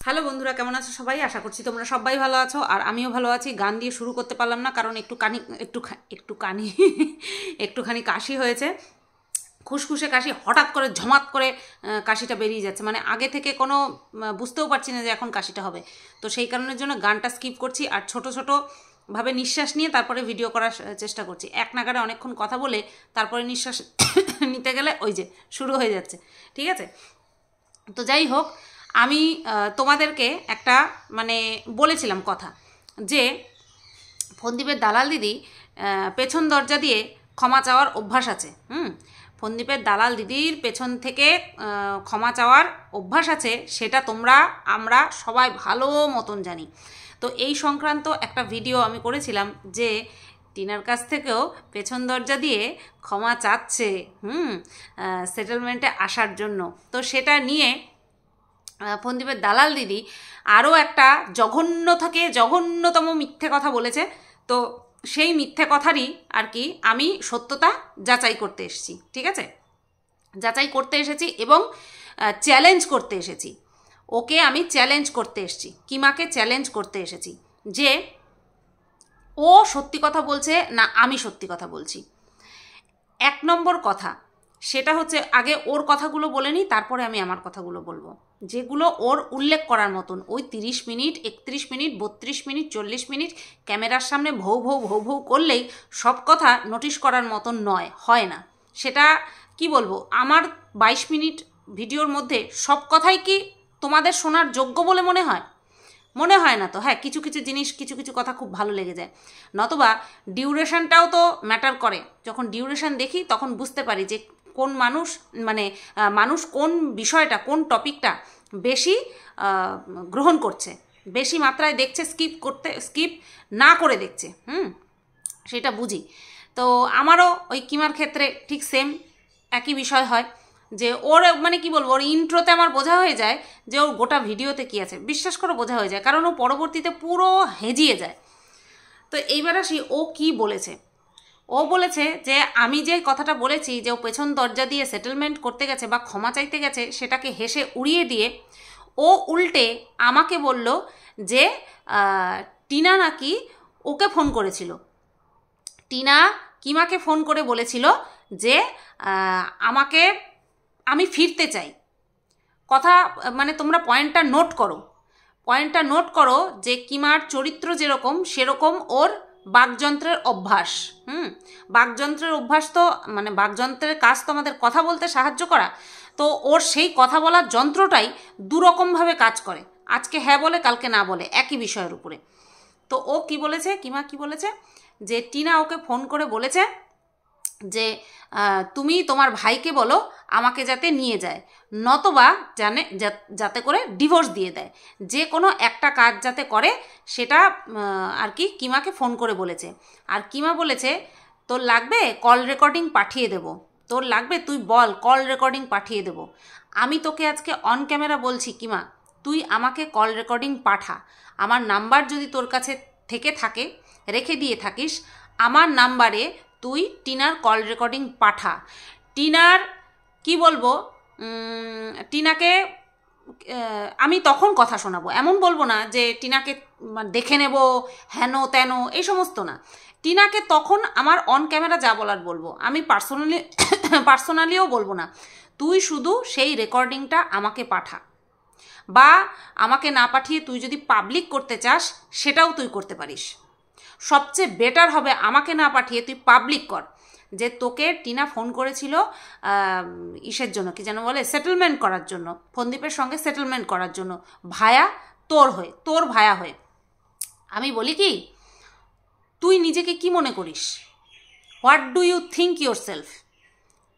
Hello বন্ধুরা, কেমন আছো সবাই? আশা করছি তোমরা সবাই ভালো আছো আর আমিও ভালো আছি। গান দিয়ে শুরু করতে পারলাম না কারণ একটুখানি কাশি হয়েছে, খুসখুসে কাশি। হঠাৎ করে ঝমাৎ করে কাশিটা বেরিয়ে যাচ্ছে, মানে আগে থেকে কোনো বুঝতেও পারছি না যে এখন কাশিটা হবে। তো সেই কারণের জন্য গানটা স্কিপ করছি আর ছোট ভাবে নিঃশ্বাস নিয়ে তারপরে ভিডিও করার চেষ্টা করছি। এক নাগারে অনেকক্ষণ কথা বলে তারপরে নিঃশ্বাস নিতে গেলে ওই যে শুরু হয়ে যাচ্ছে। ঠিক আছে, তো যাই হোক, আমি তোমাদেরকে একটা মানে বলেছিলাম কথা, যে ফন্দীপের দালাল দিদি পেছন দরজা দিয়ে ক্ষমা চাওয়ার অভ্যাস আছে। ফন্দীপের দালাল দিদির পেছন থেকে ক্ষমা চাওয়ার অভ্যাস আছে, সেটা আমরা সবাই ভালো মতন জানি। তো এই সংক্রান্ত একটা ভিডিও আমি করেছিলাম যে টিনার কাছ থেকেও পেছন দরজা দিয়ে ক্ষমা চাচ্ছে সেটেলমেন্টে আসার জন্য। তো সেটা নিয়ে ফন্দীপের দালাল দিদি আরও একটা জঘন্য থেকে জঘন্যতম মিথ্যে কথা বলেছে। তো সেই মিথ্যে কথারই আর কি আমি সত্যতা যাচাই করতে এসেছি। ঠিক আছে, যাচাই করতে এসেছি এবং চ্যালেঞ্জ করতে এসেছি। ওকে আমি চ্যালেঞ্জ করতে এসেছি, কিমাকে চ্যালেঞ্জ করতে এসেছি যে ও সত্যি কথা বলছে না আমি সত্যি কথা বলছি। এক নম্বর কথা সেটা হচ্ছে, আগে ওর কথাগুলো বলে নিই, তারপরে আমি আমার কথাগুলো বলবো, যেগুলো ওর উল্লেখ করার মতন। ওই 30 মিনিট, 31 মিনিট, 32 মিনিট, 40 মিনিট ক্যামেরার সামনে ভৌ ভৌ ভৌ ভৌ করলেই সব কথা নোটিশ করার মতন হয় না। সেটা কি বলবো, আমার 22 মিনিট ভিডিওর মধ্যে সব কথাই কি তোমাদের শোনার যোগ্য বলে মনে হয় না তো। হ্যাঁ, কিছু কিছু জিনিস, কিছু কিছু কথা খুব ভালো লেগে যায়, নতবা ডিউরেশনটাও তো ম্যাটার করে। যখন ডিউরেশন দেখি তখন বুঝতে পারি যে কোন মানুষ কোন বিষয়টা, কোন টপিকটা বেশি গ্রহণ করছে, বেশি মাত্রায় দেখছে, স্কিপ না করে দেখছে। সেটা বুঝি। তো আমারও ওই কিমার ক্ষেত্রে ঠিক সেম একই বিষয় হয়, যে ওর মানে কি বলবো, ওর ইন্ট্রোতে আমার বোঝা হয়ে যায় যে ওর গোটা ভিডিওতে কী আছে। বিশ্বাস করে বোঝা হয়ে যায়, কারণ ও পরবর্তীতে পুরো হেজিয়ে যায়। তো এইবার আসি, ও কি বলেছে। ও বলেছে যে আমি যে কথাটা বলেছি যে ও পেছন দরজা দিয়ে সেটেলমেন্ট করতে গেছে বা ক্ষমা চাইতে গেছে, সেটাকে হেসে উড়িয়ে দিয়ে ও উল্টে আমাকে বলল যে টিনা নাকি ওকে ফোন করেছিল। টিনা কিমাকে ফোন করে বলেছিল যে আমি ফিরতে চাই। কথা মানে তোমরা পয়েন্টটা নোট করো যে কিমার চরিত্র যেরকম সেরকম ওর বাকযন্ত্রের অভ্যাস। বাকযন্ত্রের অভ্যাস তো মানে বাকযন্ত্রের কাজ তো আমাদের কথা বলতে সাহায্য করা। তো ওর সেই কথা বলার যন্ত্রটাই দুরকমভাবে কাজ করে, আজকে হ্যাঁ বলে কালকে না বলে একই বিষয়ের উপরে। তো ও কি বলেছে, কিমা কি বলেছে, যে টিনা ওকে ফোন করে বলেছে যে তুমি তোমার ভাইকে বলো আমাকে যাতে নিয়ে যায়, নতবা যাতে করে ডিভোর্স দিয়ে দেয়, যে কোনো একটা কাজ যাতে করে, সেটা আর কি কিমাকে ফোন করে বলেছে। আর কিমা বলেছে তোর লাগবে কল রেকর্ডিং পাঠিয়ে দেবো, তোর লাগবে তুই বল, কল রেকর্ডিং পাঠিয়ে দেবো। আমি তোকে আজকে অন ক্যামেরা বলছি কিমা, তুই আমাকে কল রেকর্ডিং পাঠা। আমার নাম্বার যদি তোর কাছে থাকে রেখে দিয়ে থাকিস, আমার নাম্বারে তুই টিনার কল রেকর্ডিং পাঠা। টিনার কি বলবো, টিনাকে আমি তখন কথা শোনাবো, এমন বলবো না যে টিনাকে দেখে নেব হেন তেন, এই সমস্ত না। টিনাকে তখন আমার অন ক্যামেরা যা বলার বলবো, আমি পার্সোনালিও বলবো না। তুই শুধু সেই রেকর্ডিংটা আমাকে পাঠা, বা আমাকে না পাঠিয়ে তুই যদি পাবলিক করতে চাস সেটাও তুই করতে পারিস। সবচেয়ে বেটার হবে আমাকে না পাঠিয়ে তুই পাবলিক কর যে তোকে টিনা ফোন করেছিল ইসের জন্য, কি যেন বলে, সেটেলমেন্ট করার জন্য, ফন্দীপের সঙ্গে সেটেলমেন্ট করার জন্য, ভায়া তোর ভায়া হয়ে। আমি বলি কি, তুই নিজেকে কি মনে করিস? What do you think yourself?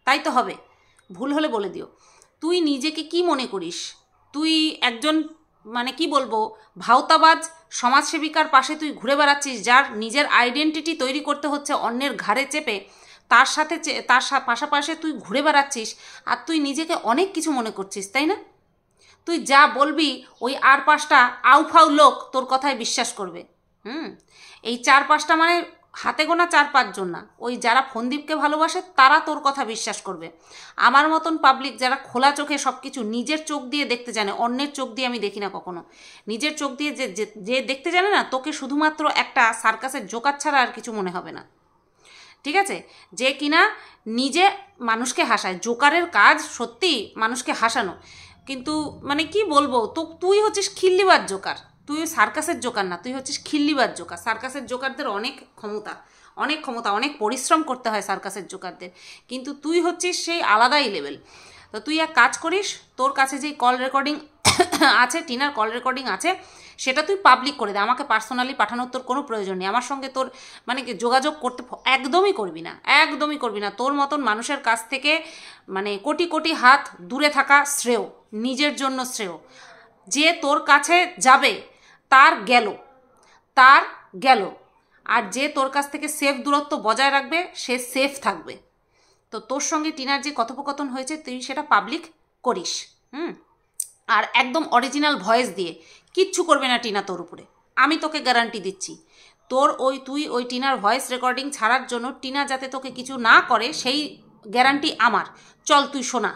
তাই তো হবে, ভুল হলে বলে দিও। তুই নিজেকে কি মনে করিস? তুই একজন মানে কি বলবো, ভাওতাবাজ সমাজসেবিকার পাশে তুই ঘুরে বেড়াচ্ছিস, যার নিজের আইডেন্টিটি তৈরি করতে হচ্ছে অন্যের ঘাড়ে চেপে, তার পাশাপাশি তুই ঘুরে বেড়াচ্ছিস আর তুই নিজেকে অনেক কিছু মনে করছিস, তাই না? তুই যা বলবি ওই আর 5টা আউফাউ লোক তোর কথায় বিশ্বাস করবে। এই 4-5টা মানে হাতে গোনা 4-5 জন না, ওই যারা ফন্দীপকে ভালোবাসে তারা তোর কথা বিশ্বাস করবে। আমার মতন পাবলিক যারা খোলা চোখে সব কিছু নিজের চোখ দিয়ে দেখতে জানে, অন্যের চোখ দিয়ে আমি দেখি না কখনো, নিজের চোখ দিয়ে যে দেখতে জানে না, তোকে শুধুমাত্র একটা সার্কাসের জোকার ছাড়া আর কিছু মনে হবে না, ঠিক আছে? যে কিনা নিজে মানুষকে হাসায়, জোকারের কাজ সত্যি মানুষকে হাসানো, কিন্তু মানে কি বলবো, তো তুই হচ্ছিস খিল্লিবাজ জোকার, তুই সার্কাসের জোকার না, তুই হচ্ছিস খিল্লিবাজ জোকার। সার্কাসের জোকারদের অনেক ক্ষমতা, অনেক পরিশ্রম করতে হয় সার্কাসের জোকারদের, কিন্তু তুই হচ্ছিস সেই আলাদাই লেভেল। তো তুই এক কাজ করিস, তোর কাছে যেই কল রেকর্ডিং আছে, টিনার কল রেকর্ডিং আছে, সেটা তুই পাবলিক করে দে। আমাকে পার্সোনালি পাঠানোর তোর কোনো প্রয়োজন নেই, আমার সঙ্গে তোর মানে কি যোগাযোগ করতে একদমই করবি না, একদমই করবি না। তোর মতন মানুষের কাছ থেকে মানে কোটি কোটি হাত দূরে থাকা শ্রেয়, নিজের জন্য শ্রেয়। যে তোর কাছে যাবে তার গেল, আর যে তোর কাছ থেকে সেফ দূরত্ব বজায় রাখবে সে সেফ থাকবে। তো তোর সঙ্গে টিনার যে কথোপকথন হয়েছে তুই সেটা পাবলিক করিস, আর একদম অরিজিনাল ভয়েস দিয়ে। কিচ্ছু করবে না টিনা তোর উপরে, আমি তোকে গ্যারান্টি দিচ্ছি। তুই ওই টিনার ভয়েস রেকর্ডিং ছাড়ার জন্য টিনা যাতে তোকে কিছু না করে সেই গ্যারান্টি আমার। চল তুই শোনা।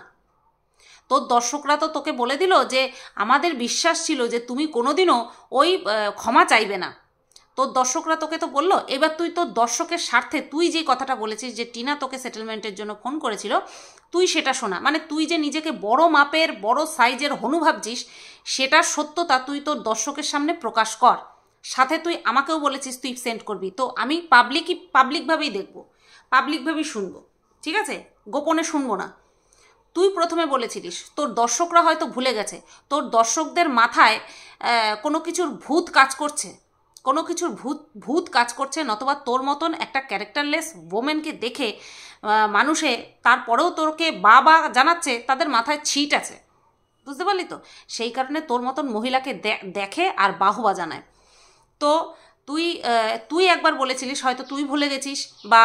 তোর দর্শকরা তো তোকে বলে দিল যে আমাদের বিশ্বাস ছিল যে তুমি কোনোদিনও ওই ক্ষমা চাইবে না, তোর দর্শকরা তোকে তো বললো। এবার তুই তোর দর্শকের স্বার্থে তুই যে কথাটা বলেছিস যে টিনা তোকে সেটেলমেন্টের জন্য ফোন করেছিল, তুই সেটা শোনা। মানে তুই যে নিজেকে বড় মাপের বড় সাইজের হনু ভাবছিস, সেটার সত্যতা তুই তোর দর্শকের সামনে প্রকাশ কর। সাথে তুই আমাকেও বলেছিস তুই সেন্ড করবি, তো আমি পাবলিকভাবেই দেখবো, পাবলিকভাবেই শুনবো, ঠিক আছে? গোপনে শুনবো না। তুই প্রথমে বলেছিলিস তোর দর্শকরা হয়তো ভুলে গেছে, তোর দর্শকদের মাথায় কোনো কিছুর ভূত কাজ করছে, নতবা তোর মতন একটা ক্যারেক্টারলেস ওমেনকে দেখে মানুষে তারপরেও তোরকে বাবা জানাচ্ছে, তাদের মাথায় ছিট আছে, বুঝতে পারলি তো? সেই কারণে তোর মতন মহিলাকে দেখে আর বাহবা জানায়। তো তুই একবার বলেছিলিস, হয়তো তুই ভুলে গেছিস বা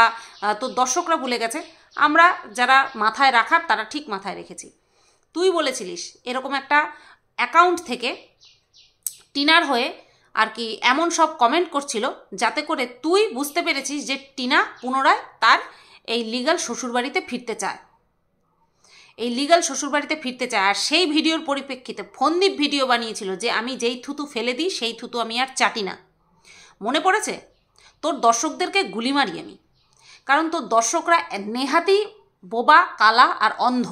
তোর দর্শকরা ভুলে গেছে, আমরা যারা মাথায় রাখার তারা ঠিক মাথায় রেখেছি। তুই বলেছিলিস এরকম একটা অ্যাকাউন্ট থেকে টিনার হয়ে আর কি এমন সব কমেন্ট করছিল যাতে করে তুই বুঝতে পেরেছিস যে টিনা পুনরায় তার এই লিগ্যাল শ্বশুরবাড়িতে ফিরতে চায়, আর সেই ভিডিওর পরিপ্রেক্ষিতে ফন্দীপ ভিডিও বানিয়েছিল যে আমি যেই থুতু ফেলে দিই সেই থুতু আমি আর চাটি না। মনে পড়েছে? তোর দর্শকদেরকে গুলি মারি আমি, কারণ তোর দর্শকরা নেহাতি বোবা, কালা আর অন্ধ,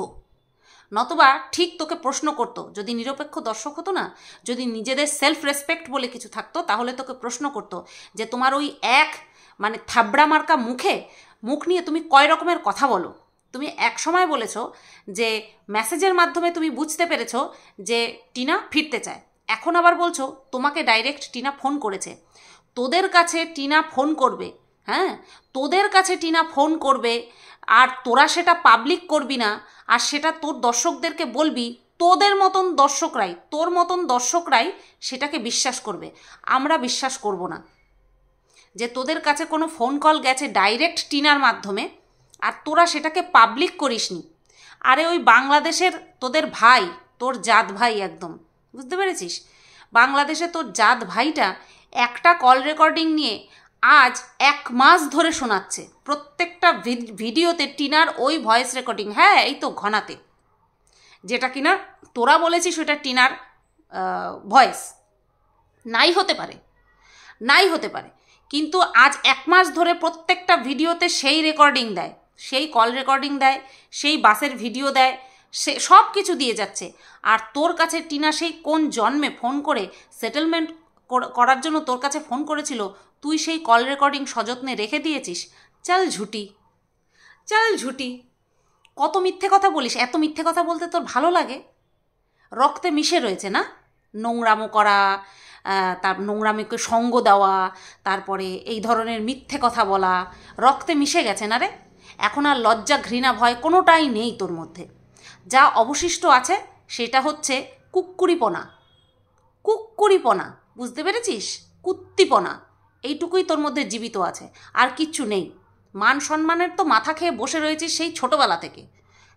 নতবা ঠিক তোকে প্রশ্ন করতো। যদি নিরপেক্ষ দর্শক হতো না, যদি নিজেদের সেলফ রেসপেক্ট বলে কিছু থাকতো, তাহলে তোকে প্রশ্ন করতো যে তোমার ওই মানে থাবড়া মার্কা মুখ নিয়ে তুমি কয় রকমের কথা বলো। তুমি এক সময় বলেছো যে মেসেজের মাধ্যমে তুমি বুঝতে পেরেছো যে টিনা ফিরতে চায়, এখন আবার বলছো তোমাকে ডাইরেক্ট টিনা ফোন করেছে। তোদের কাছে টিনা ফোন করবে, তোদের কাছে টিনা ফোন করবে, আর তোরা সেটা পাবলিক করবি না, আর সেটা তোর দর্শকদেরকে বলবি, তোর মতন দর্শকরাই সেটাকে বিশ্বাস করবে। আমরা বিশ্বাস করব না যে তোদের কাছে কোনো ফোন কল গেছে ডাইরেক্ট টিনার মাধ্যমে আর তোরা সেটাকে পাবলিক করিসনি। আরে ওই বাংলাদেশের তোদের ভাই, তোর জাত ভাই, একদম বুঝতে পেরেছিস? বাংলাদেশে তোর জাত ভাইটা একটা কল রেকর্ডিং নিয়ে আজ 1 মাস ধরে শোনাচ্ছে, প্রত্যেকটা ভিডিওতে টিনার ওই ভয়েস রেকর্ডিং। হ্যাঁ, এই তো ঘনাতে, যেটা কিনা তোরা বলেছিস ওটা টিনার ভয়েস নাই হতে পারে, কিন্তু আজ 1 মাস ধরে প্রত্যেকটা ভিডিওতে সেই রেকর্ডিং দেয়, সেই কল রেকর্ডিং দেয়, সেই বাসের ভিডিও দেয়, সে সব কিছু দিয়ে যাচ্ছে। আর তোর কাছে টিনা সেই কোন জন্মে ফোন করে সেটেলমেন্ট করার জন্য তোর কাছে ফোন করেছিল, তুই সেই কল রেকর্ডিং সযত্নে রেখে দিয়েছিস। চল ঝুটি, কত মিথ্যে কথা বলিস। এত মিথ্যে কথা বলতে তোর ভালো লাগে? রক্তে মিশে রয়েছে না? নোংরামো করা, তার নোংরামিকে সঙ্গ দেওয়া, তারপরে এই ধরনের মিথ্যে কথা বলা, রক্তে মিশে গেছে না রে? এখন আর লজ্জা, ঘৃণা, ভয় কোনোটাই নেই তোর মধ্যে। যা অবশিষ্ট আছে সেটা হচ্ছে কুক্কুরিপনা, বুঝতে পেরেছিস? কুত্তিপনা, এইটুকুই তোর মধ্যে জীবিত আছে, আর কিচ্ছু নেই। মান সম্মানের তো মাথা খেয়ে বসে রয়েছিস সেই ছোটোবেলা থেকে।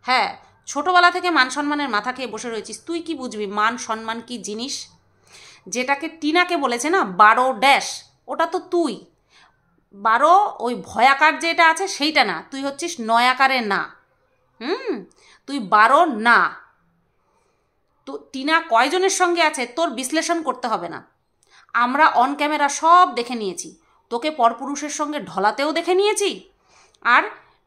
হ্যাঁ, ছোটোবেলা থেকে মান সম্মানের মাথা খেয়ে বসে রয়েছিস। তুই কি বুঝবি মান সম্মান কি জিনিস? যেটাকে টিনাকে বলেছে না 12 ড্যাশ, ওটা তো তুই 12 ওই ভয়াকার যেটা আছে সেইটা না, তুই হচ্ছিস নয়াকারে না। তুই 12 না। তো টিনা কয়জনের সঙ্গে আছে তোর বিশ্লেষণ করতে হবে না, আমরা অন ক্যামেরা সব দেখে নিয়েছি। তোকে পরপুরুষের সঙ্গে ঢলাতেও দেখে নিয়েছি, আর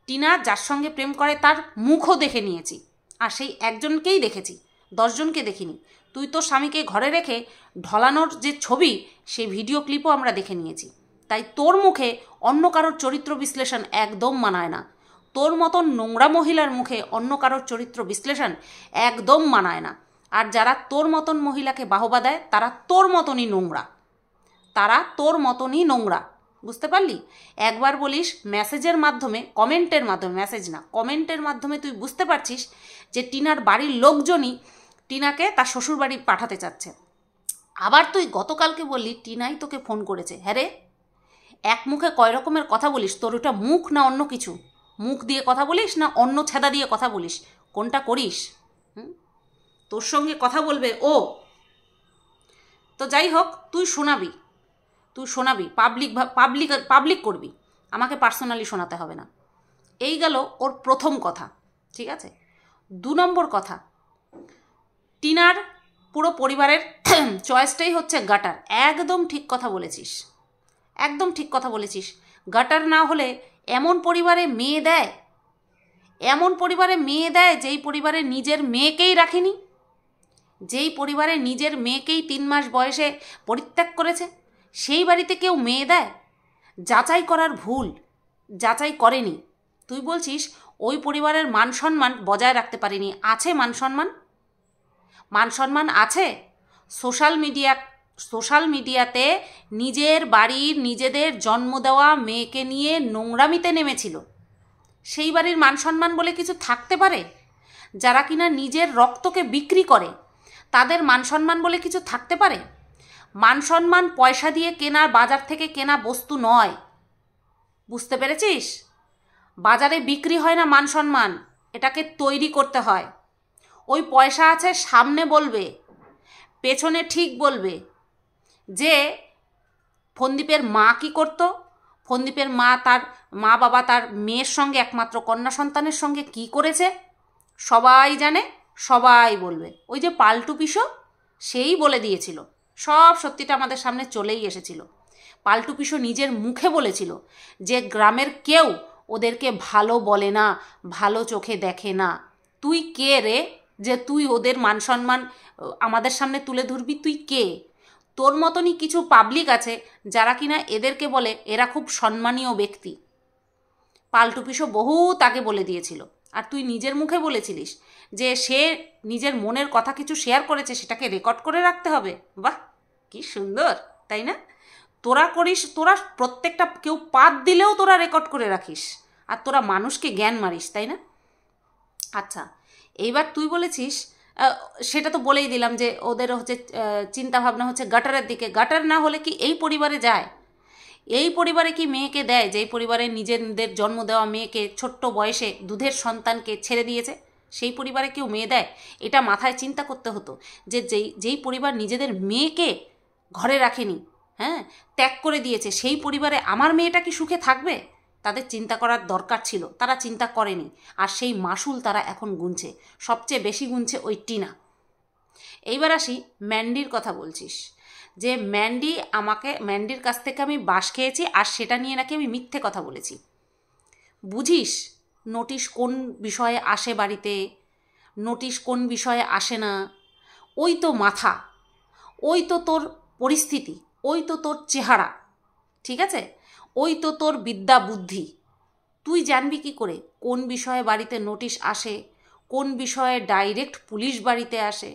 টিনা যার সঙ্গে প্রেম করে তার মুখও দেখে নিয়েছি। আর সেই একজনকেই দেখেছি, 10 জনকে দেখিনি। তুই তোর স্বামীকে ঘরে রেখে ঢলানোর যে ছবি, সেই ভিডিও ক্লিপও আমরা দেখে নিয়েছি। তাই তোর মুখে অন্য কারোর চরিত্র বিশ্লেষণ একদম মানায় না। তোর মতন নোংরা মহিলার মুখে অন্য কারোর চরিত্র বিশ্লেষণ একদম মানায় না। আর যারা তোর মতন মহিলাকে বাহবা দেয় তারা তোর মতনই নোংরা, তারা তোর মতনই নোংরা, বুঝতে পারলি? একবার বলিস মেসেজের মাধ্যমে, কমেন্টের মাধ্যমে, মেসেজ না কমেন্টের মাধ্যমে তুই বুঝতে পারছিস যে টিনার বাড়ির লোকজনই টিনাকে তার শ্বশুর বাড়ি পাঠাতে চাচ্ছে। আবার তুই গতকালকে বললি টিনাই তোকে ফোন করেছে। হ্যাঁ রে, এক মুখে কয় রকমের কথা বলিস? তোর ওটা মুখ না অন্য কিছু? মুখ দিয়ে কথা বলিস না অন্য ছেদা দিয়ে কথা বলিস? কোনটা করিস? তোর সঙ্গে কথা বলবে ও। তো যাই হোক, তুই শোনাবি, পাবলিক করবি, আমাকে পার্সোনালি শোনাতে হবে না। এই গেল ওর প্রথম কথা, ঠিক আছে? 2 নম্বর কথা, টিনার পুরো পরিবারের চয়েসটাই হচ্ছে গাটার। একদম ঠিক কথা বলেছিস, একদম ঠিক কথা বলেছিস। গাটার না হলে এমন পরিবারে মেয়ে দেয়, এমন পরিবারে মেয়ে দেয় যেই পরিবারে নিজের মেয়েকেই রাখেনি, যেই পরিবারে নিজের মেয়েকেই 3 মাস বয়সে পরিত্যাগ করেছে, সেই বাড়িতে কেউ মেয়ে দেয়? যাচাই করার ভুল, যাচাই করেনি। তুই বলছিস ওই পরিবারের মান সম্মান বজায় রাখতে পারেনি। আছে মান সম্মান, মান সম্মান আছে। সোশ্যাল মিডিয়াতে নিজের বাড়ির নিজেদের জন্ম দেওয়া মেয়েকে নিয়ে নোংরামিতে নেমেছিল। সেই বাড়ির মান সম্মান বলে কিছু থাকতে পারে? যারা কিনা নিজের রক্তকে বিক্রি করে তাদের মান সম্মান বলে কিছু থাকতে পারে? মান সম্মান পয়সা দিয়ে কেনা, বাজার থেকে কেনা বস্তু নয়, বুঝতে পেরেছিস? বাজারে বিক্রি হয় না মান সম্মান, এটাকে তৈরি করতে হয়। ওই পয়সা আছে সামনে বলবে, পেছনে ঠিক বলবে যে ফন্দীপের মা কি করতো, ফন্দীপের মা বাবা তার মেয়ের সঙ্গে, একমাত্র কন্যা সন্তানের সঙ্গে কি করেছে, সবাই জানে, সবাই বলবে। ওই যে পাল্টু পিসো, সেই বলে দিয়েছিল, সব সত্যিটা আমাদের সামনে চলেই এসেছিল। পাল্টু পিসো নিজের মুখে বলেছিল যে গ্রামের কেউ ওদেরকে ভালো বলে না, ভালো চোখে দেখে না। তুই কে রে যে তুই ওদের মান সম্মান আমাদের সামনে তুলে ধরবি? তুই কে? তোর মতনই কিছু পাবলিক আছে যারা কিনা এদেরকে বলে এরা খুব সম্মানীয় ব্যক্তি। পাল্টু পিসো বহুত আগে বলে দিয়েছিল, আর তুই নিজের মুখে বলেছিলিস যে সে নিজের মনের কথা কিছু শেয়ার করেছে, সেটাকে রেকর্ড করে রাখতে হবে। বাহ, কি সুন্দর, তাই না? তোরা করিস, তোরা প্রত্যেকটা কেউ পাত দিলেও তোরা রেকর্ড করে রাখিস, আর তোরা মানুষকে জ্ঞান মারিস, তাই না? আচ্ছা, এইবার তুই বলেছিস, সেটা তো বলেই দিলাম যে ওদের হচ্ছে চিন্তাভাবনা হচ্ছে গাটারের দিকে। গাটার না হলে কি এই পরিবারে যায়? এই পরিবারে কি মেয়েকে দেয় যেই পরিবারে নিজেদের জন্ম দেওয়া মেয়েকে ছোট্ট বয়সে দুধের সন্তানকে ছেড়ে দিয়েছে? সেই পরিবারে কেউ মেয়ে দেয়? এটা মাথায় চিন্তা করতে হতো যে যেই পরিবার নিজেদের মেয়েকে ঘরে রাখেনি, হ্যাঁ, ত্যাগ করে দিয়েছে, সেই পরিবারে আমার মেয়েটা কি সুখে থাকবে? তাদের চিন্তা করার দরকার ছিল, তারা চিন্তা করেনি। আর সেই মাসুল তারা এখন গুনছে, সবচেয়ে বেশি গুনছে ওই টিনা। এইবার আসি ম্যান্ডির কথা বলছিস যে ম্যান্ডির কাছ থেকে আমি বাস খেয়েছি, আর সেটা নিয়ে নাকি আমি মিথ্যে কথা বলেছি। বুঝিস নোটিশ কোন বিষয়ে আসে বাড়িতে, নোটিশ কোন বিষয়ে আসে না? ওই তো মাথা, ওই তো তোর পরিস্থিতি, ওই তো তোর চেহারা, ঠিক আছে? ওই তো তোর বিদ্যা বুদ্ধি। তুই জানবি কি করে কোন বিষয়ে বাড়িতে নোটিশ আসে, কোন বিষয়ে ডাইরেক্ট পুলিশ বাড়িতে আসে,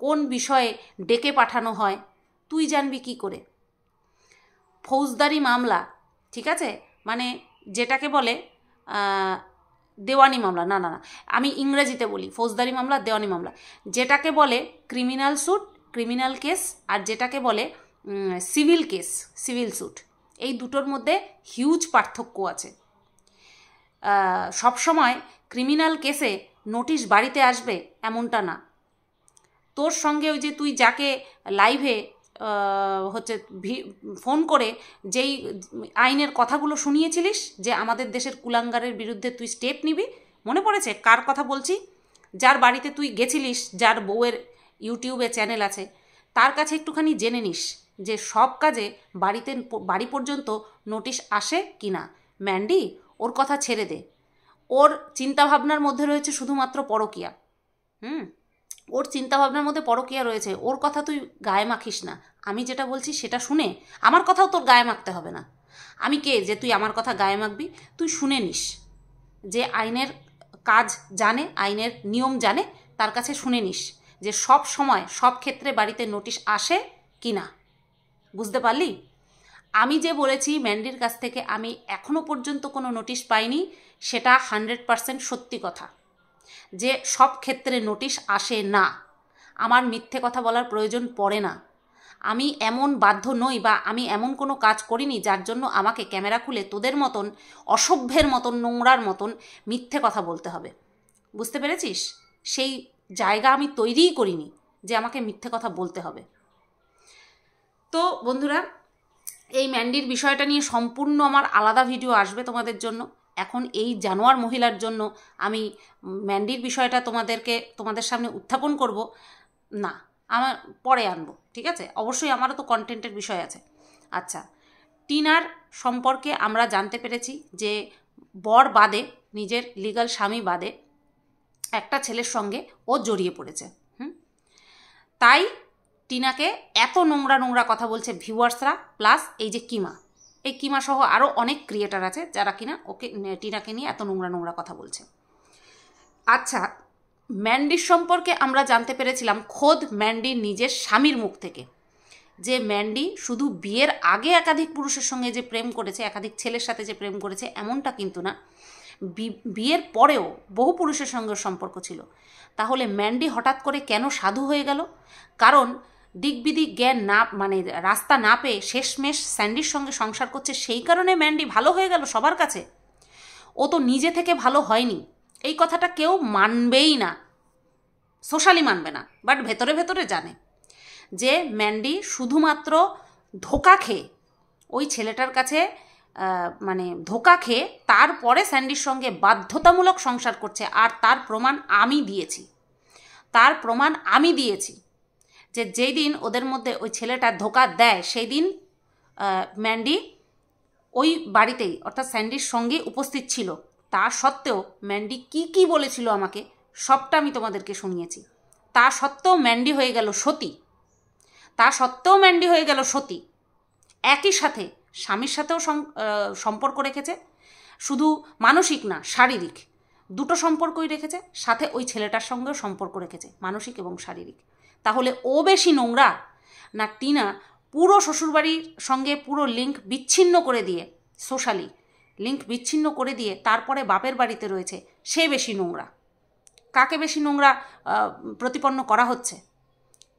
কোন বিষয়ে ডেকে পাঠানো হয়? তুই জানবি কি করে? ফৌজদারি মামলা, ঠিক আছে, মানে যেটাকে বলে দেওয়ানি মামলা, না না না আমি ইংরেজিতে বলি, ফৌজদারি মামলা, দেওয়ানি মামলা, যেটাকে বলে ক্রিমিনাল স্যুট, ক্রিমিনাল কেস, আর যেটাকে বলে সিভিল কেস, সিভিল স্যুট। এই দুটোর মধ্যে হিউজ পার্থক্য আছে। সবসময় ক্রিমিনাল কেসে নোটিশ বাড়িতে আসবে এমনটা না। তোর সঙ্গে ওই যে তুই যাকে লাইভে হচ্ছে ফোন করে যেই আইনের কথাগুলো শুনিয়েছিলিস যে আমাদের দেশের কুলাঙ্গারের বিরুদ্ধে তুই স্টেপ নিবি, মনে পড়েছে কার কথা বলছি? যার বাড়িতে তুই গেছিলিস, যার বউয়ের ইউটিউবে চ্যানেল আছে, তার কাছে একটুখানি জেনে নিস যে সব কাজে বাড়ি পর্যন্ত নোটিশ আসে কি না। ম্যান্ডি, ওর কথা ছেড়ে দে। ওর চিন্তাভাবনার মধ্যে রয়েছে শুধুমাত্র পরকীয়া। ওর চিন্তাভাবনার মধ্যে পরকীয়া রয়েছে, ওর কথা তুই গায়ে মাখিস না। আমি যেটা বলছি সেটা শুনে, আমার কথাও তোর গায়ে মাখতে হবে না। আমি কে যে তুই আমার কথা গায়ে মাখবি? তুই শুনে নিস, যে আইনের কাজ জানে, আইনের নিয়ম জানে, তার কাছে শুনে নিস যে সব সময় সব ক্ষেত্রে বাড়িতে নোটিশ আসে কি না। বুঝতে পারলি? আমি যে বলেছি ম্যান্ডির কাছ থেকে আমি এখনও পর্যন্ত কোনো নোটিশ পাইনি, সেটা 100% সত্যি কথা, যে সব ক্ষেত্রে নোটিশ আসে না। আমার মিথ্যে কথা বলার প্রয়োজন পড়ে না। আমি এমন বাধ্য নই বা আমি এমন কোনো কাজ করিনি যার জন্য আমাকে ক্যামেরা খুলে তোদের মতন অসভ্যের মতন, নোংরার মতন মিথ্যে কথা বলতে হবে। বুঝতে পেরেছিস? সেই জায়গা আমি তৈরিই করিনি যে আমাকে মিথ্যে কথা বলতে হবে। তো বন্ধুরা, এই ম্যান্ডির বিষয়টা নিয়ে সম্পূর্ণ আমার আলাদা ভিডিও আসবে তোমাদের জন্য। এখন এই জানোয়ার মহিলার জন্য আমি ম্যান্ডির বিষয়টা তোমাদের সামনে উত্থাপন করব না, আমার পরে আনবো, ঠিক আছে? অবশ্যই আমারও তো কন্টেন্টের বিষয় আছে। আচ্ছা, টিনার সম্পর্কে আমরা জানতে পেরেছি যে বর বাদে, নিজের লিগ্যাল স্বামী বাদে একটা ছেলের সঙ্গে ও জড়িয়ে পড়েছে। তাই টিনাকে এত নোংরা নোংরা কথা বলছে ভিউয়ার্সরা, প্লাস এই যে এই কিমা সহ আরও অনেক ক্রিয়েটার আছে যারা কিনা টিনাকে নিয়ে এত নোংরা নোংরা কথা বলছে। আচ্ছা, ম্যান্ডির সম্পর্কে আমরা জানতে পেরেছিলাম খোদ ম্যান্ডির নিজের স্বামীর মুখ থেকে, যে ম্যান্ডি শুধু বিয়ের আগে একাধিক পুরুষের সঙ্গে যে প্রেম করেছে, একাধিক ছেলের সাথে যে প্রেম করেছে, এমনটা কিন্তু না। বিয়ের পরেও বহু পুরুষের সঙ্গে সম্পর্ক ছিল। তাহলে ম্যান্ডি হঠাৎ করে কেন সাধু হয়ে গেল? কারণ দিকবিদিক জ্ঞান না, মানে রাস্তা না পেয়ে শেষমেশ স্যান্ডির সঙ্গে সংসার করছে, সেই কারণে ম্যান্ডি ভালো হয়ে গেল সবার কাছে? ও তো নিজে থেকে ভালো হয়নি, এই কথাটা কেউ মানবেই না, সোশ্যালি মানবে না, বাট ভেতরে ভেতরে জানে যে ম্যান্ডি শুধুমাত্র ধোঁকা খেয়ে ওই ছেলেটার কাছে, মানে ধোঁকা খেয়ে তারপরে স্যান্ডির সঙ্গে বাধ্যতামূলক সংসার করছে। আর তার প্রমাণ আমি দিয়েছি, যে যেই দিন ওদের মধ্যে ওই ছেলেটা ধোঁকা দেয়, সেই দিন ম্যান্ডি ওই বাড়িতেই, অর্থাৎ স্যান্ডির সঙ্গে উপস্থিত ছিল। তা সত্ত্বেও ম্যান্ডি কি বলেছিল আমাকে, সবটা আমি তোমাদেরকে শুনিয়েছি। তা সত্ত্বেও ম্যান্ডি হয়ে গেল সতী। একই সাথে স্বামীর সাথেও সম্পর্ক রেখেছে, শুধু মানসিক না, শারীরিক, দুটো সম্পর্কই রেখেছে, সাথে ওই ছেলেটার সঙ্গেও সম্পর্ক রেখেছে, মানসিক এবং শারীরিক। তাহলে ও বেশি নোংরা না টিনা পুরো শ্বশুরবাড়ির সঙ্গে পুরো লিঙ্ক বিচ্ছিন্ন করে দিয়ে, সোশ্যালি লিঙ্ক বিচ্ছিন্ন করে দিয়ে তারপরে বাপের বাড়িতে রয়েছে, সে বেশি নোংরা? কাকে বেশি নোংরা প্রতিপন্ন করা হচ্ছে?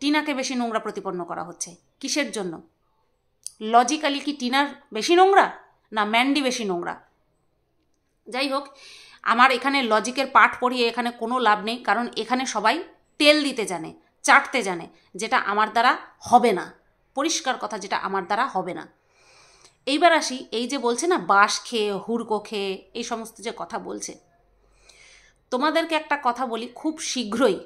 টিনাকে বেশি নোংরা প্রতিপন্ন করা হচ্ছে। কিসের জন্য? লজিক্যালি কি টিনার বেশি নোংরা না ম্যান্ডি বেশি নোংরা? যাই হোক, আমার এখানে লজিকের পাঠ পড়িয়ে এখানে কোনো লাভ নেই, কারণ এখানে সবাই তেল দিতে জানে, চাটতে জানে, যেটা আমার দ্বারা হবে না। পরিষ্কার কথা, যেটা আমার দ্বারা হবে না। এইবার আসি, এই যে বলছে না বাঁশ খেয়ে, হুড়কো খেয়ে, এই সমস্ত যে কথা বলছে, তোমাদেরকে একটা কথা বলি, খুব শীঘ্রই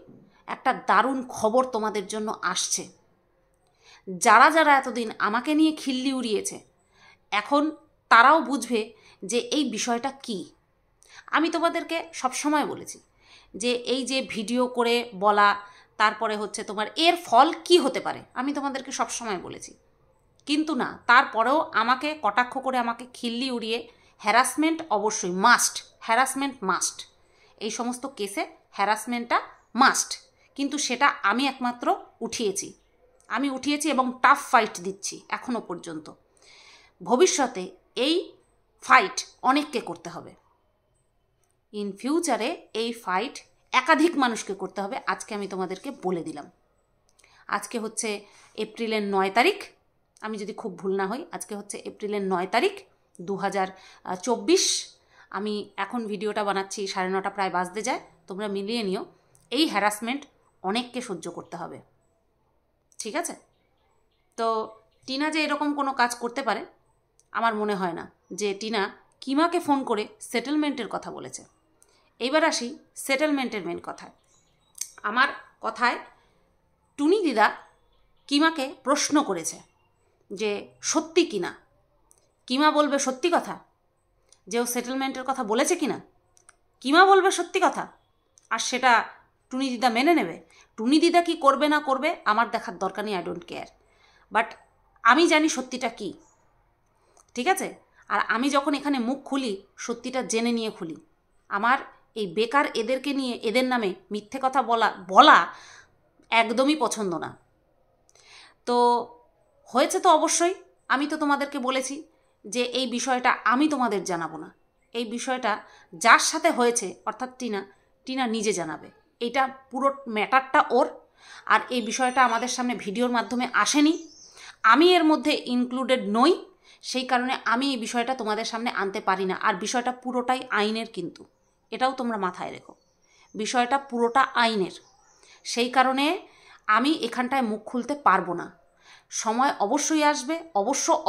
একটা দারুণ খবর তোমাদের জন্য আসছে। যারা যারা এতদিন আমাকে নিয়ে খিল্লি উড়িয়েছে, এখন তারাও বুঝবে যে এই বিষয়টা কি। আমি তোমাদেরকে সবসময় বলেছি যে এই যে ভিডিও করে বলা, তারপরে হচ্ছে তোমার এর ফল কি হতে পারে, আমি তোমাদেরকে সবসময় বলেছি। কিন্তু না, তারপরেও আমাকে কটাক্ষ করে, আমাকে খিল্লি উড়িয়ে, হ্যারাসমেন্ট অবশ্যই মাস্ট, হ্যারাসমেন্ট মাস্ট, এই সমস্ত কেসে হ্যারাসমেন্টটা মাস্ট, কিন্তু সেটা আমি একমাত্র উঠিয়েছি এবং টাফ ফাইট দিচ্ছি এখনো পর্যন্ত। ভবিষ্যতে এই ফাইট অনেককে করতে হবে, ইন ফিউচারে এই ফাইট একাধিক মানুষকে করতে হবে। আজকে আমি তোমাদেরকে বলে দিলাম। আজকে হচ্ছে এপ্রিলের 9 তারিখ, আমি যদি খুব ভুল না হই, আজকে হচ্ছে এপ্রিলের 9 তারিখ 2024। আমি এখন ভিডিওটা বানাচ্ছি 9:30 প্রায় বাজতে যায়, তোমরা মিলিয়ে নিও। এই হ্যারাসমেন্ট অনেককে সহ্য করতে হবে, ঠিক আছে? তো টিনা যে এরকম কোনো কাজ করতে পারে আমার মনে হয় না। যে টিনা কিমাকে ফোন করে সেটেলমেন্টের কথা বলেছে। এইবার আসি সেটেলমেন্টের মেন কথায়। আমার কথায় টুনি দিদা কিমাকে প্রশ্ন করেছে যে সত্যি কিনা, কিমা বলবে সত্যি কথা যে ও সেটেলমেন্টের কথা বলেছে কিনা, কিমা বলবে সত্যি কথা, আর সেটা টুনি দিদা মেনে নেবে। টুনি দিদা কি করবে না করবে আমার দেখার দরকার নেই, আই ডোন্ট কেয়ার, বাট আমি জানি সত্যিটা কি, ঠিক আছে? আর আমি যখন এখানে মুখ খুলি সত্যিটা জেনে নিয়ে খুলি। আমার এই বেকার এদেরকে নিয়ে এদের নামে মিথ্যে কথা বলা একদমই পছন্দ না। তো হয়েছে তো অবশ্যই, আমি তো তোমাদেরকে বলেছি যে এই বিষয়টা আমি তোমাদের জানাবো না, এই বিষয়টা যার সাথে হয়েছে অর্থাৎ টিনা নিজে জানাবে। এটা পুরো ম্যাটারটা ওর, আর এই বিষয়টা আমাদের সামনে ভিডিওর মাধ্যমে আসেনি, আমি এর মধ্যে ইনক্লুডেড নই, সেই কারণে আমি এই বিষয়টা তোমাদের সামনে আনতে পারি না। আর বিষয়টা পুরোটাই আইনের, কিন্তু এটাও তোমরা মাথায় রেখো, বিষয়টা পুরোটা আইনের, সেই কারণে আমি এখানটায় মুখ খুলতে পারবো না। সময় অবশ্যই আসবে,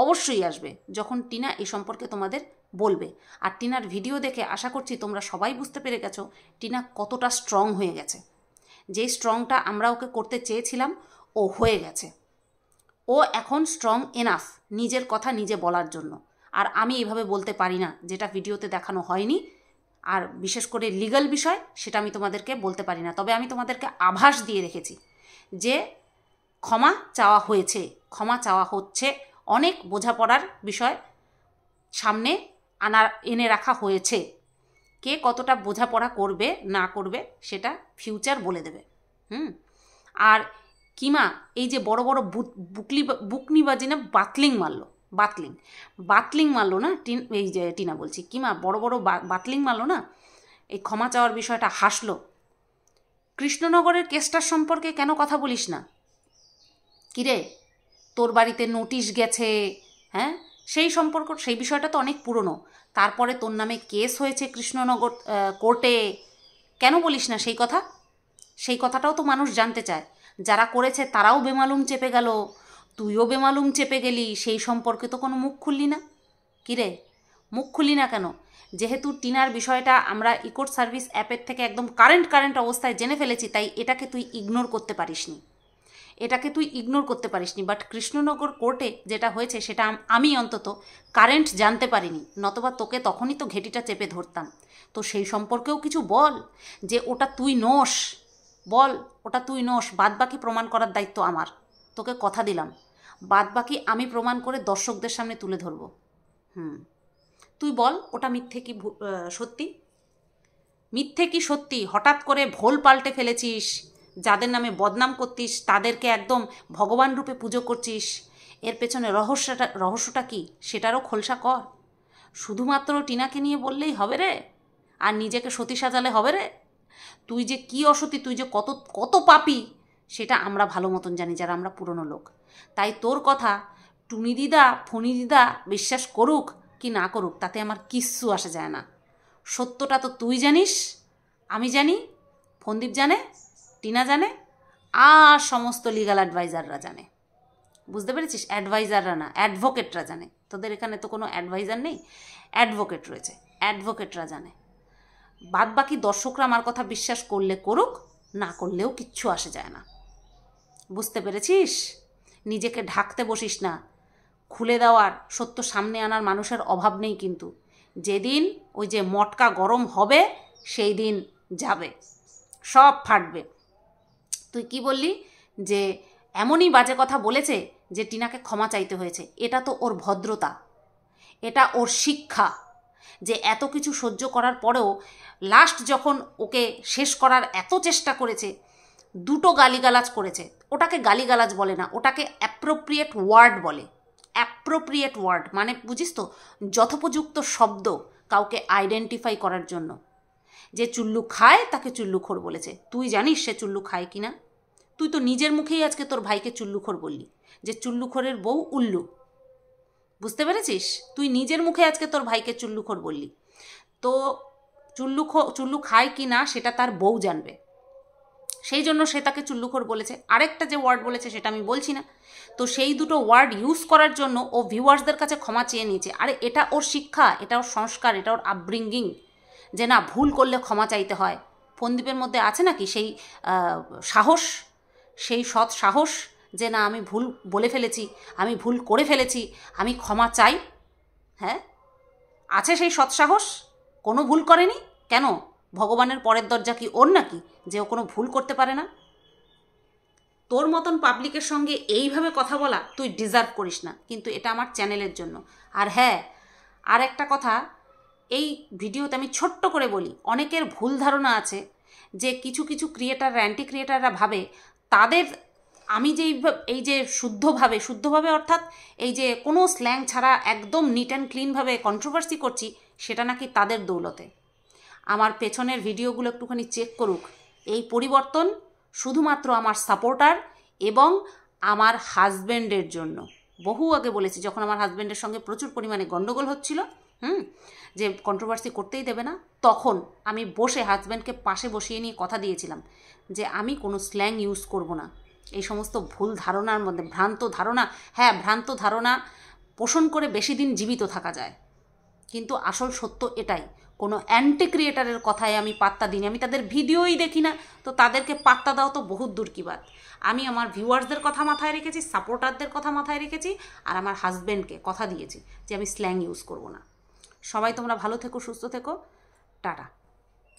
অবশ্যই আসবে যখন টিনা এই সম্পর্কে তোমাদের বলবে। আর টিনার ভিডিও দেখে আশা করছি তোমরা সবাই বুঝতে পেরে গেছো টিনা কতটা স্ট্রং হয়ে গেছে। যে স্ট্রংটা আমরা ওকে করতে চেয়েছিলাম ও হয়ে গেছে। ও এখন স্ট্রং এনাফ নিজের কথা নিজে বলার জন্য। আর আমি এভাবে বলতে পারি না যেটা ভিডিওতে দেখানো হয়নি, আর বিশেষ করে লিগ্যাল বিষয় সেটা আমি তোমাদেরকে বলতে পারি না। তবে আমি তোমাদেরকে আভাস দিয়ে রেখেছি যে ক্ষমা চাওয়া হয়েছে, ক্ষমা চাওয়া হচ্ছে, অনেক বোঝাপড়ার বিষয় সামনে এনে রাখা হয়েছে। কে কতটা বোঝাপড়া করবে না করবে সেটা ফিউচার বলে দেবে। আর কিমা এই যে বড় বড় বুকনিবাজি না বাতলিং মারলো না এই যে টিনা বলছি, কিমা বড় বড় বাতলিং মারলো না, এই ক্ষমা চাওয়ার বিষয়টা হাসলো। কৃষ্ণনগরের কেসটার সম্পর্কে কেন কথা বলিস না? কিরে, তোর বাড়িতে নোটিশ গেছে, হ্যাঁ, সেই বিষয়টা তো অনেক পুরনো। তারপরে তোর নামে কেস হয়েছে কৃষ্ণনগর কোর্টে, কেন বলিস না সেই কথা? সেই কথাটাও তো মানুষ জানতে চায়। যারা করেছে তারাও বেমালুম চেপে গেল, তুইও বেমালুম চেপে গেলি, সেই সম্পর্কে তো কোনো মুখ খুললি না। কিরে, মুখ খুললি না কেন? যেহেতু টিনার বিষয়টা আমরা ইকোর্ট সার্ভিস অ্যাপের থেকে একদম কারেন্ট অবস্থায় জেনে ফেলেছি, তাই এটাকে তুই ইগনোর করতে পারিসনি, বাট কৃষ্ণনগর কোর্টে যেটা হয়েছে সেটা আমি অন্তত কারেন্ট জানতে পারিনি, নতবা তোকে তখনই তো ঘেটিটা চেপে ধরতাম। তো সেই সম্পর্কেও কিছু বল, যে ওটা তুই নোস, বল ওটা তুই নোস। বাদবাকি প্রমাণ করার দায়িত্ব আমার, তোকে কথা দিলাম, বাদবাকি আমি প্রমাণ করে দর্শকদের সামনে তুলে ধরবো। তুই বল ওটা মিথ্যে কি সত্যি? মিথ্যে কি সত্যি? হঠাৎ করে ভোল পাল্টে ফেলেছিস, যাদের নামে বদনাম করতিস তাদেরকে একদম ভগবান রূপে পুজো করছিস, এর পেছনে রহস্যটা কি সেটারও খোলসা কর। শুধুমাত্র টিনাকে নিয়ে বললেই হবে রে? আর নিজেকে সতী সাজালে হবে রে? তুই যে কি অসতী, তুই যে কত কত পাপী সেটা আমরা ভালো মতন জানি, যারা আমরা পুরনো লোক। তাই তোর কথা টুনি দিদা ফণি দিদা বিশ্বাস করুক কি না করুক তাতে আমার কিচ্ছু আসে যায় না। সত্যটা তো তুই জানিস, আমি জানি, ফন্দীপ জানে, টিনা জানে, আর সমস্ত লিগাল অ্যাডভাইজাররা জানে। বুঝতে পেরেছিস? অ্যাডভাইজাররা না, অ্যাডভোকেটরা জানে। তোদের এখানে তো কোনো অ্যাডভাইজার নেই, অ্যাডভোকেট রয়েছে, অ্যাডভোকেটরা জানে। বাদ বাকি দর্শকরা আমার কথা বিশ্বাস করলে করুক, না করলেও কিচ্ছু আসে যায় না। বুঝতে পেরেছিস? নিজেকে ঢাকতে বসিস না, খুলে দেওয়ার, সত্য সামনে আনার মানুষের অভাব নেই, কিন্তু যেদিন ওই যে মটকা গরম হবে সেই দিন যাবে, সব ফাটবে। তুই কি বললি যে এমনই বাজে কথা বলেছে যে টিনাকে ক্ষমা চাইতে হয়েছে? এটা তো ওর ভদ্রতা, এটা ওর শিক্ষা, যে এত কিছু সহ্য করার পরেও লাস্ট যখন ওকে শেষ করার এত চেষ্টা করেছে, দুটো গালিগালাজ করেছে। ওটাকে গালিগালাজ বলে না, ওটাকে অ্যাপ্রোপ্রিয়েট ওয়ার্ড বলে। অ্যাপ্রোপ্রিয়েট ওয়ার্ড মানে বুঝিস তো, যথোপযুক্ত শব্দ কাউকে আইডেন্টিফাই করার জন্য। যে চুল্লু খায় তাকে চুল্লুখোর বলেছে। তুই জানিস সে চুল্লু খায় কি না? তুই তো নিজের মুখেই আজকে তোর ভাইকে চুল্লুখোর বললি, যে চুল্লুখোরের বউ উল্লু। বুঝতে পেরেছিস? তুই নিজের মুখে আজকে তোর ভাইকে চুল্লুখোর বললি। তো চুল্লু খায় কি না সেটা তার বউ জানবে। সেই জন্য সে তাকে চুল্লুখোর বলেছে। আরেকটা যে ওয়ার্ড বলেছে সেটা আমি বলছি না। তো সেই দুটো ওয়ার্ড ইউজ করার জন্য ও ভিউয়ার্সদের কাছে ক্ষমা চেয়ে নিয়েছে। আরে এটা ওর শিক্ষা, এটা ওর সংস্কার, এটা ওর আপব্রিঙ্গিং, যে না ভুল করলে ক্ষমা চাইতে হয়। ফোনদীপের মধ্যে আছে নাকি সেই সাহস, সেই সৎ সাহস যে না আমি ভুল বলে ফেলেছি, আমি ভুল করে ফেলেছি, আমি ক্ষমা চাই? হ্যাঁ, আছে সেই সৎ সাহস? কোনো ভুল করেনি কেন? ভগবানের পরের দরজা কি ওর নাকি যে ও কোনো ভুল করতে পারে না? তোর মতন পাবলিকের সঙ্গে এইভাবে কথা বলা তুই ডিজার্ভ করিস না, কিন্তু এটা আমার চ্যানেলের জন্য। আর হ্যাঁ, আর একটা কথা এই ভিডিওতে আমি ছোট্ট করে বলি, অনেকের ভুল ধারণা আছে যে কিছু কিছু ক্রিয়েটার, অ্যান্টি ক্রিয়েটাররা ভাবে তাদের, আমি যে এই যে শুদ্ধভাবে অর্থাৎ এই যে কোনো স্ল্যাং ছাড়া একদম নিট অ্যান্ড ক্লিনভাবে কন্ট্রোভার্সি করছি, সেটা নাকি তাদের দৌলতে। আমার পেছনের ভিডিওগুলো একটুখানি চেক করুক। এই পরিবর্তন শুধুমাত্র আমার সাপোর্টার এবং আমার হাজব্যান্ডের জন্য। বহু আগে বলেছি, যখন আমার হাজব্যান্ডের সঙ্গে প্রচুর পরিমাণে গণ্ডগোল হচ্ছিল, যে কন্ট্রোভার্সি করতেই দেবে না, তখন আমি বসে হাজব্যান্ডকে পাশে বসিয়ে নিয়ে কথা দিয়েছিলাম যে আমি কোনো স্ল্যাং ইউজ করব না। এই সমস্ত ভুল ধারণার মধ্যে ভ্রান্ত ধারণা, হ্যাঁ ভ্রান্ত ধারণা পোষণ করে বেশি দিন জীবিত থাকা যায়, কিন্তু আসল সত্য এটাই। কোনো অ্যান্টি ক্রিয়েটারের কথায় আমি পাত্তা দিইনি, আমি তাদের ভিডিওই দেখি না, তো তাদেরকে পাত্তা দাও তো বহুত দূর কি বাত। আমি আমার ভিউয়ার্সদের কথা মাথায় রেখেছি, সাপোর্টারদের কথা মাথায় রেখেছি, আর আমার হাজব্যান্ডকে কথা দিয়েছি যে আমি স্ল্যাং ইউজ করব না। সবাই তোমরা ভালো থেকো, সুস্থ থেকো, টাটা।